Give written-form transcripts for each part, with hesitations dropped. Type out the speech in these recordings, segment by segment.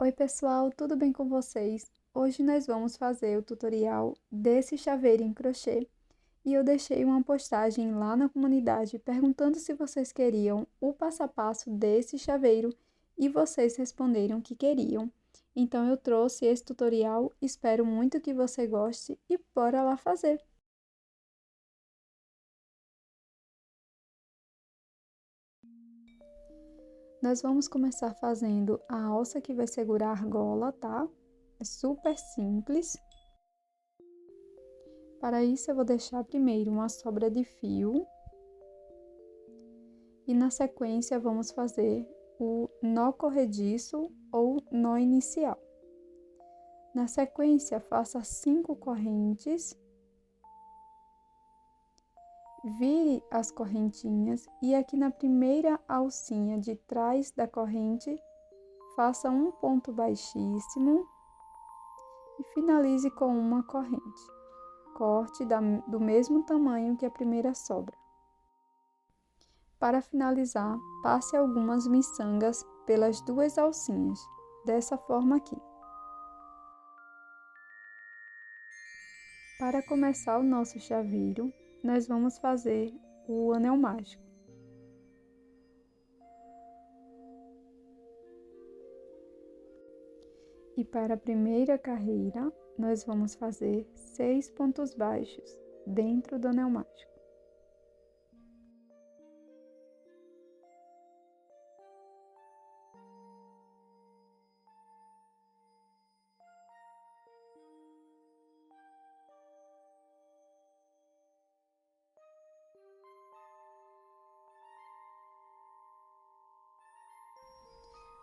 Oi pessoal, tudo bem com vocês? Hoje nós vamos fazer o tutorial desse chaveiro em crochê e eu deixei uma postagem lá na comunidade perguntando se vocês queriam o passo a passo desse chaveiro e vocês responderam que queriam. Então eu trouxe esse tutorial, espero muito que você goste e bora lá fazer! Nós vamos começar fazendo a alça que vai segurar a argola, tá? É super simples. Para isso, eu vou deixar primeiro uma sobra de fio. E na sequência, vamos fazer o nó corrediço ou nó inicial. Na sequência, faça 5 correntes. Vire as correntinhas e aqui na primeira alcinha de trás da corrente, faça um ponto baixíssimo e finalize com uma corrente. Corte do mesmo tamanho que a primeira sobra. Para finalizar, passe algumas miçangas pelas duas alcinhas, dessa forma aqui. Para começar o nosso chaveiro, nós vamos fazer o anel mágico. E para a primeira carreira, nós vamos fazer 6 pontos baixos dentro do anel mágico.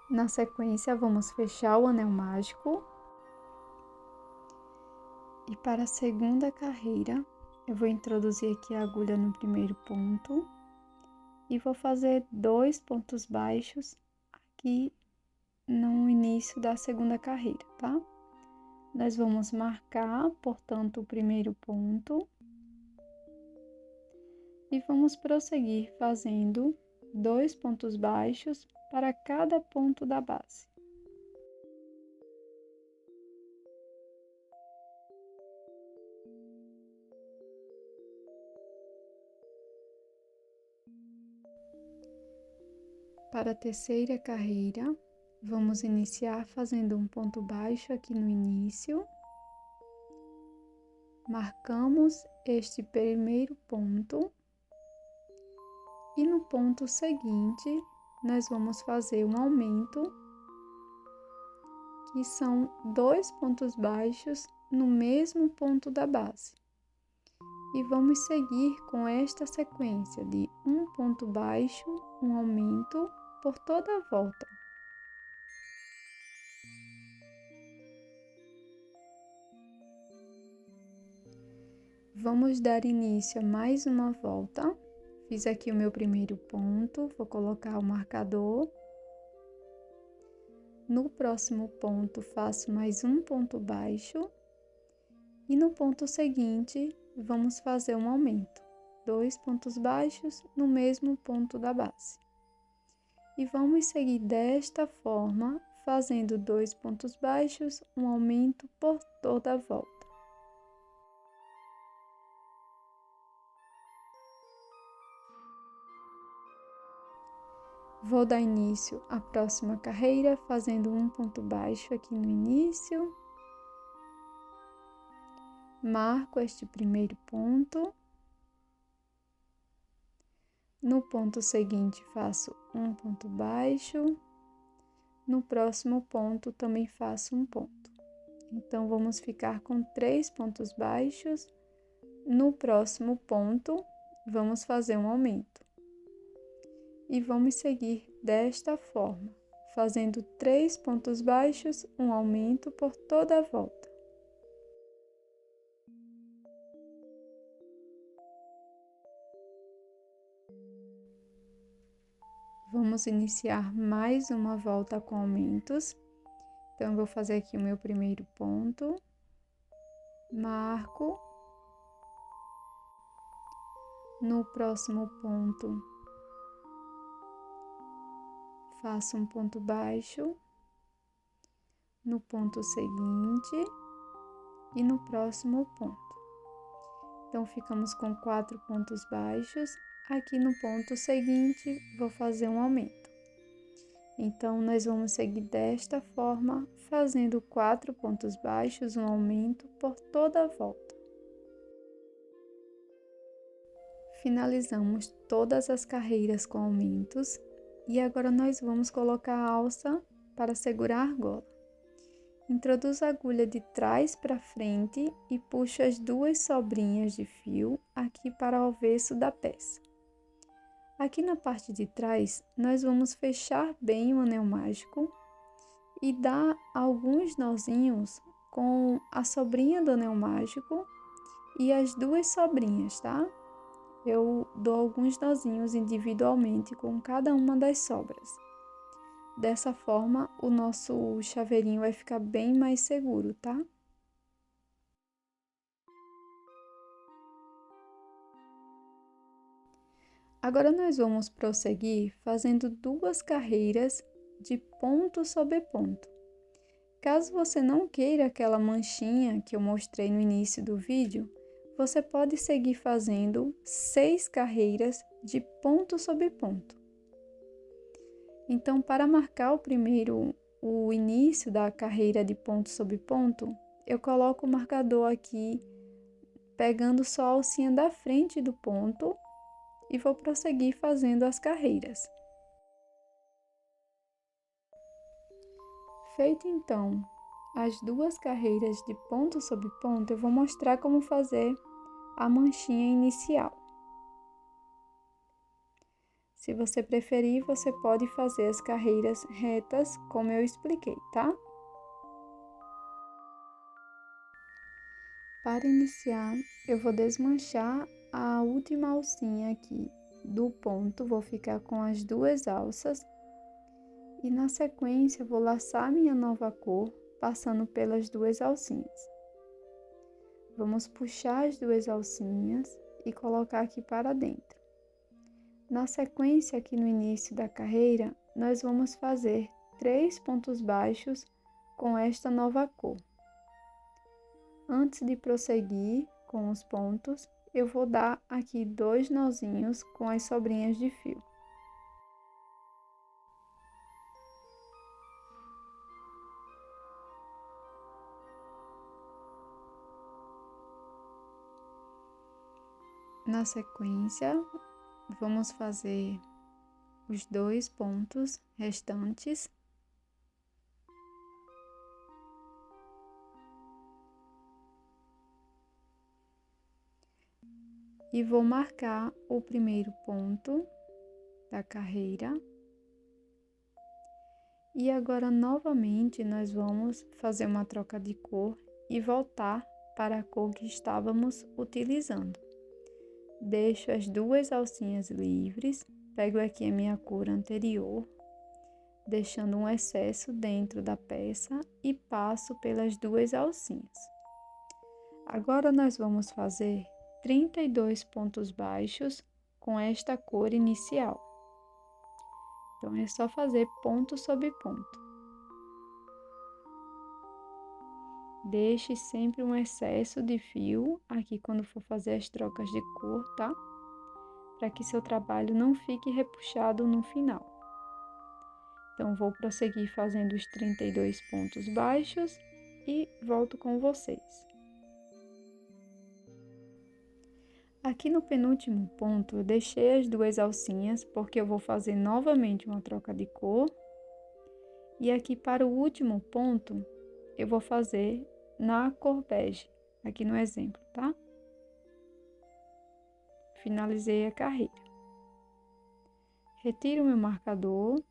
Na sequência, vamos fechar o anel mágico. E para a segunda carreira, eu vou introduzir aqui a agulha no primeiro ponto e vou fazer 2 pontos baixos aqui no início da segunda carreira, tá? Nós vamos marcar, portanto, o primeiro ponto e vamos prosseguir fazendo 2 pontos baixos para cada ponto da base. Para a terceira carreira, vamos iniciar fazendo um ponto baixo aqui no início. Marcamos este primeiro ponto e no ponto seguinte, nós vamos fazer um aumento, que são 2 pontos baixos no mesmo ponto da base. E vamos seguir com esta sequência de um ponto baixo, um aumento por toda a volta. Vamos dar início a mais uma volta. Fiz aqui o meu primeiro ponto, vou colocar o marcador. No próximo ponto, faço mais um ponto baixo. E no ponto seguinte, vamos fazer um aumento. 2 pontos baixos no mesmo ponto da base. E vamos seguir desta forma, fazendo 2 pontos baixos, um aumento por toda a volta. Vou dar início à próxima carreira, fazendo um ponto baixo aqui no início. Marco este primeiro ponto. No ponto seguinte, faço um ponto baixo. No próximo ponto, também faço um ponto. Então, vamos ficar com 3 pontos baixos. No próximo ponto, vamos fazer um aumento. E vamos seguir desta forma, fazendo 3 pontos baixos, um aumento por toda a volta. Vamos iniciar mais uma volta com aumentos. Então, eu vou fazer aqui o meu primeiro ponto, marco. No próximo ponto, faço um ponto baixo. no ponto seguinte e no próximo ponto. Então, ficamos com 4 pontos baixos. Aqui no ponto seguinte, vou fazer um aumento. Então, nós vamos seguir desta forma, fazendo 4 pontos baixos, um aumento por toda a volta. Finalizamos todas as carreiras com aumentos e agora nós vamos colocar a alça para segurar a argola. Introduzo a agulha de trás para frente e puxo as 2 sobrinhas de fio aqui para o avesso da peça. Aqui na parte de trás, nós vamos fechar bem o anel mágico e dar alguns nozinhos com a sobrinha do anel mágico e as 2 sobrinhas, tá? Eu dou alguns nozinhos individualmente com cada uma das sobras. Dessa forma, o nosso chaveirinho vai ficar bem mais seguro, tá? Agora, nós vamos prosseguir fazendo 2 carreiras de ponto sobre ponto. Caso você não queira aquela manchinha que eu mostrei no início do vídeo, você pode seguir fazendo 6 carreiras de ponto sobre ponto. Então, para marcar o início da carreira de ponto sobre ponto, eu coloco o marcador aqui, pegando só a alcinha da frente do ponto e vou prosseguir fazendo as carreiras. Feito então as 2 carreiras de ponto sobre ponto, eu vou mostrar como fazer a manchinha inicial. Se você preferir, você pode fazer as carreiras retas, como eu expliquei, tá? Para iniciar, eu vou desmanchar a última alcinha aqui do ponto, vou ficar com as 2 alças e na sequência vou laçar minha nova cor, passando pelas 2 alcinhas. Vamos puxar as 2 alcinhas e colocar aqui para dentro. Na sequência, aqui no início da carreira, nós vamos fazer 3 pontos baixos com esta nova cor. Antes de prosseguir com os pontos, eu vou dar aqui 2 nozinhos com as sobrinhas de fio. Na sequência, vamos fazer os 2 pontos restantes. E vou marcar o primeiro ponto da carreira. E agora, novamente, nós vamos fazer uma troca de cor e voltar para a cor que estávamos utilizando. Deixo as 2 alcinhas livres, pego aqui a minha cor anterior, deixando um excesso dentro da peça e passo pelas 2 alcinhas. Agora, nós vamos fazer 32 pontos baixos com esta cor inicial. Então, é só fazer ponto sobre ponto. Deixe sempre um excesso de fio aqui quando for fazer as trocas de cor, tá? Para que seu trabalho não fique repuxado no final. Então, vou prosseguir fazendo os 32 pontos baixos e volto com vocês. Aqui no penúltimo ponto, eu deixei as 2 alcinhas, porque eu vou fazer novamente uma troca de cor. E aqui para o último ponto, eu vou fazer na cor bege, aqui no exemplo, tá? Finalizei a carreira. Retiro meu marcador.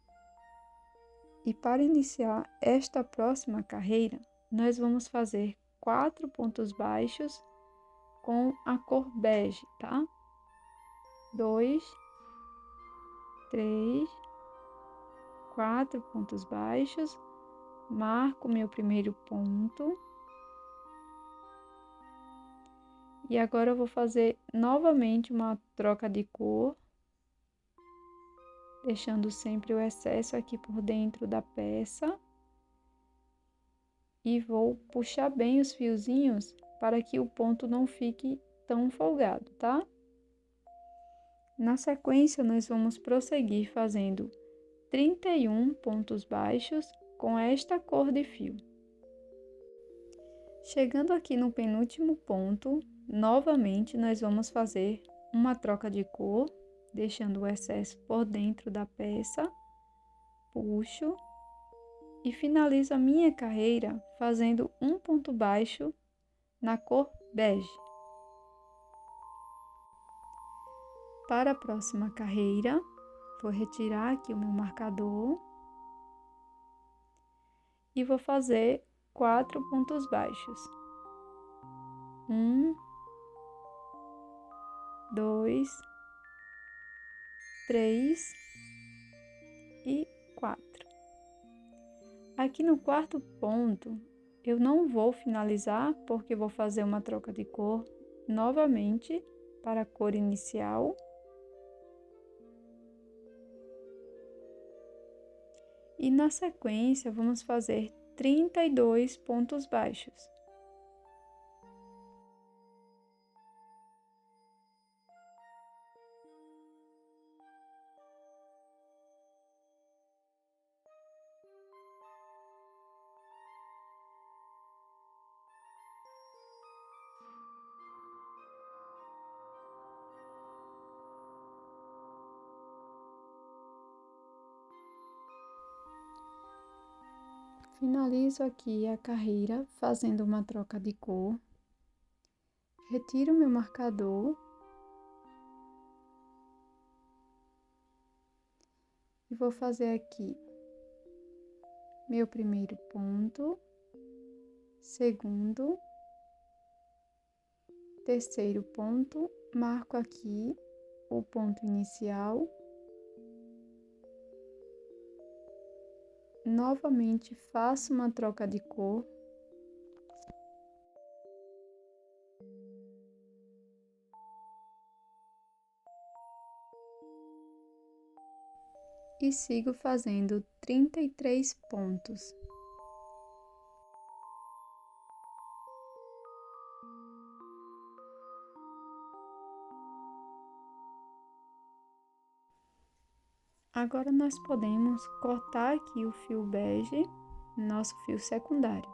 E para iniciar esta próxima carreira, nós vamos fazer 4 pontos baixos com a cor bege, tá? 2, 3, 4 pontos baixos, marco meu primeiro ponto. E agora eu vou fazer novamente uma troca de cor, deixando sempre o excesso aqui por dentro da peça. e vou puxar bem os fiozinhos para que o ponto não fique tão folgado, tá? Na sequência, nós vamos prosseguir fazendo 31 pontos baixos com esta cor de fio. Chegando aqui no penúltimo ponto, novamente nós vamos fazer uma troca de cor, deixando o excesso por dentro da peça, puxo e finalizo a minha carreira fazendo um ponto baixo na cor bege. Para a próxima carreira, vou retirar aqui o meu marcador e vou fazer 4 pontos baixos. 1, 2, 3 e 4. Aqui no quarto ponto, eu não vou finalizar porque vou fazer uma troca de cor novamente para a cor inicial. E na sequência, vamos fazer 32 pontos baixos. Finalizo aqui a carreira fazendo uma troca de cor. Retiro meu marcador e vou fazer aqui meu primeiro ponto, segundo, terceiro ponto, marco aqui o ponto inicial. Novamente faço uma troca de cor. E sigo fazendo 33 pontos. Agora nós podemos cortar aqui o fio bege, nosso fio secundário.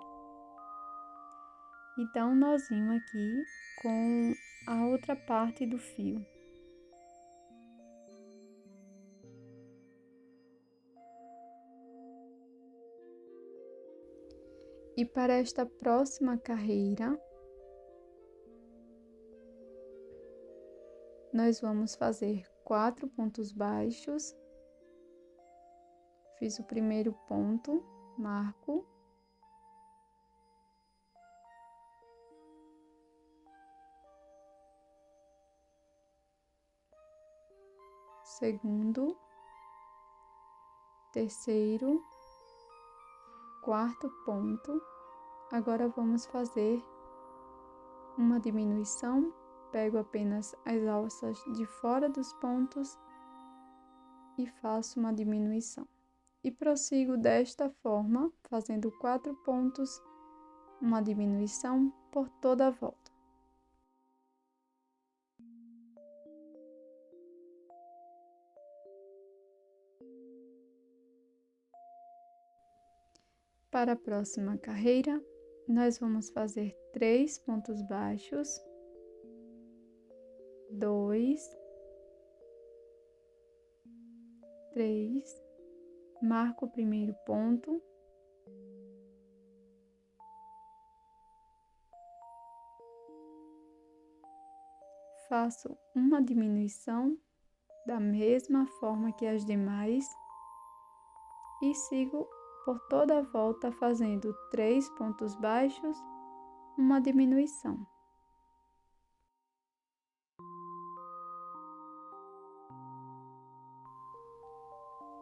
E dar um nozinho aqui com a outra parte do fio. E para esta próxima carreira, nós vamos fazer 4 pontos baixos. Fiz o primeiro ponto, marco. Segundo, terceiro, quarto ponto. Agora vamos fazer uma diminuição. Pego apenas as alças de fora dos pontos e faço uma diminuição. E prossigo desta forma, fazendo 4 pontos, uma diminuição por toda a volta. Para a próxima carreira, nós vamos fazer 3 pontos baixos, 2, 3, marco o primeiro ponto, faço uma diminuição da mesma forma que as demais e sigo por toda a volta fazendo 3 pontos baixos, uma diminuição.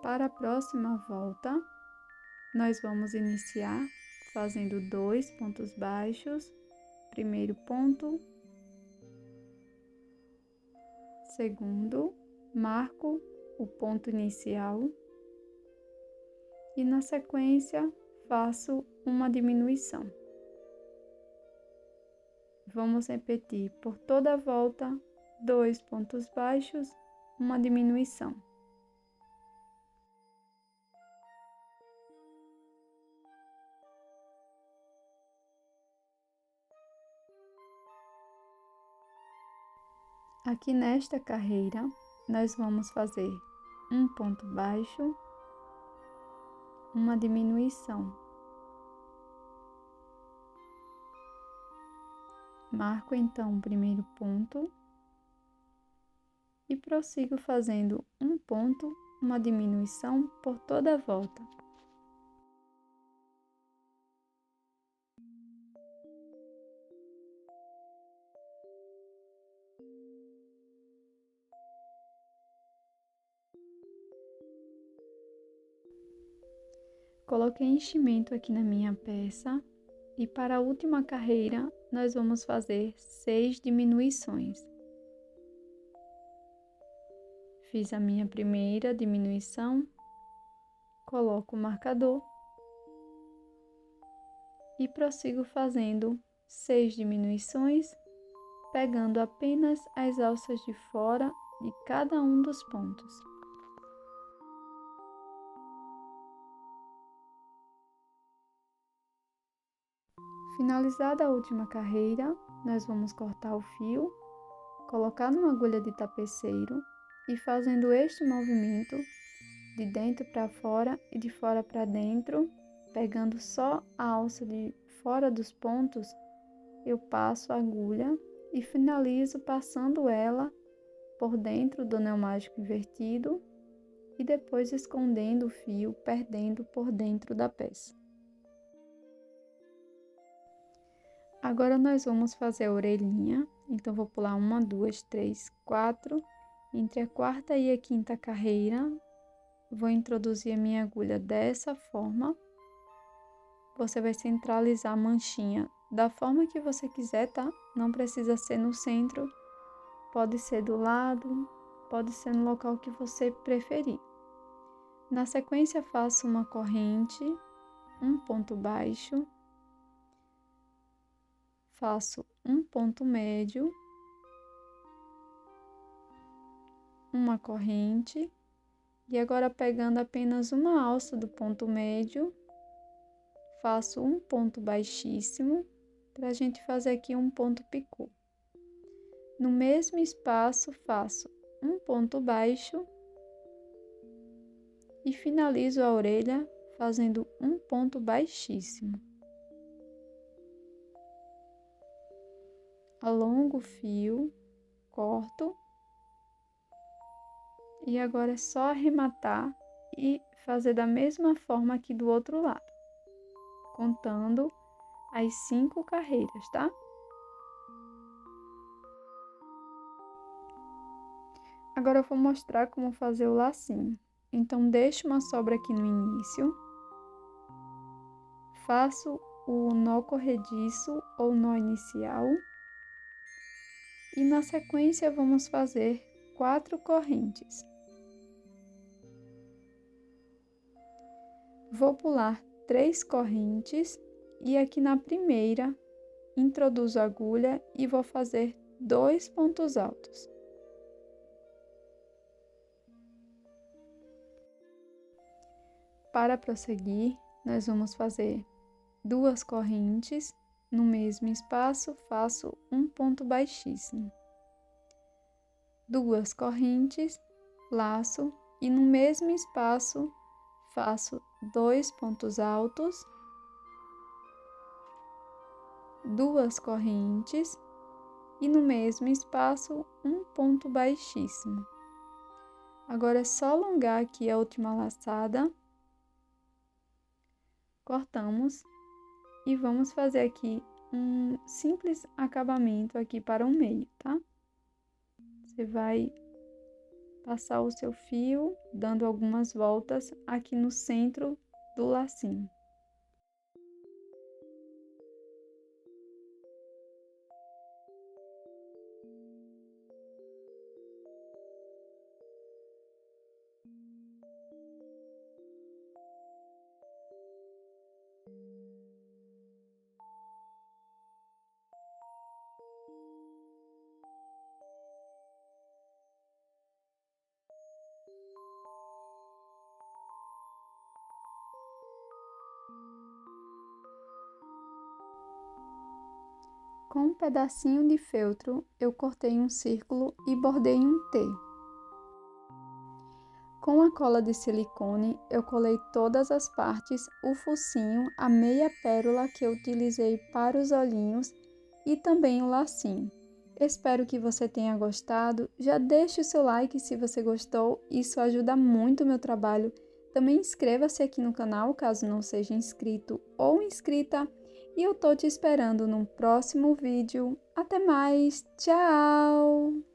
Para a próxima volta, nós vamos iniciar fazendo 2 pontos baixos, primeiro ponto, segundo, marco o ponto inicial e na sequência faço uma diminuição. Vamos repetir por toda a volta, 2 pontos baixos, uma diminuição. Aqui nesta carreira, nós vamos fazer um ponto baixo, uma diminuição. Marco então o primeiro ponto e prossigo fazendo um ponto, uma diminuição por toda a volta. Coloquei enchimento aqui na minha peça e para a última carreira nós vamos fazer 6 diminuições. Fiz a minha primeira diminuição, coloco o marcador e prossigo fazendo 6 diminuições, pegando apenas as alças de fora de cada um dos pontos. Finalizada a última carreira, nós vamos cortar o fio, colocar numa agulha de tapeceiro e fazendo este movimento de dentro para fora e de fora para dentro, pegando só a alça de fora dos pontos, eu passo a agulha e finalizo passando ela por dentro do anel mágico invertido e depois escondendo o fio, perdendo por dentro da peça. Agora nós vamos fazer a orelhinha, então vou pular 1, 2, 3, 4, entre a quarta e a quinta carreira, vou introduzir a minha agulha dessa forma. Você vai centralizar a manchinha da forma que você quiser, tá? Não precisa ser no centro, pode ser do lado, pode ser no local que você preferir. Na sequência, faço uma corrente, um ponto baixo, faço um ponto médio, uma corrente, e agora pegando apenas uma alça do ponto médio, faço um ponto baixíssimo, para a gente fazer aqui um ponto picô. No mesmo espaço, faço um ponto baixo e finalizo a orelha fazendo um ponto baixíssimo. Alongo o fio, corto e agora é só arrematar e fazer da mesma forma aqui do outro lado, contando as 5 carreiras, tá? Agora eu vou mostrar como fazer o lacinho. Então, deixo uma sobra aqui no início, faço o nó corrediço ou nó inicial e na sequência vamos fazer 4 correntes. Vou pular 3 correntes e aqui na primeira introduzo a agulha e vou fazer 2 pontos altos. Para prosseguir, nós vamos fazer 2 correntes, no mesmo espaço faço um ponto baixíssimo. 2 correntes, laço e no mesmo espaço faço 2 pontos altos, 2 correntes e no mesmo espaço um ponto baixíssimo. Agora é só alongar aqui a última laçada. Cortamos e vamos fazer aqui um simples acabamento aqui para o meio, tá? Você vai passar o seu fio, dando algumas voltas aqui no centro do lacinho. Com um pedacinho de feltro, eu cortei um círculo e bordei um T. Com a cola de silicone, eu colei todas as partes, o focinho, a meia pérola que eu utilizei para os olhinhos e também o lacinho. Espero que você tenha gostado. Já deixe o seu like se você gostou, isso ajuda muito o meu trabalho. Também inscreva-se aqui no canal caso não seja inscrito ou inscrita. E eu tô te esperando no próximo vídeo. Até mais, tchau!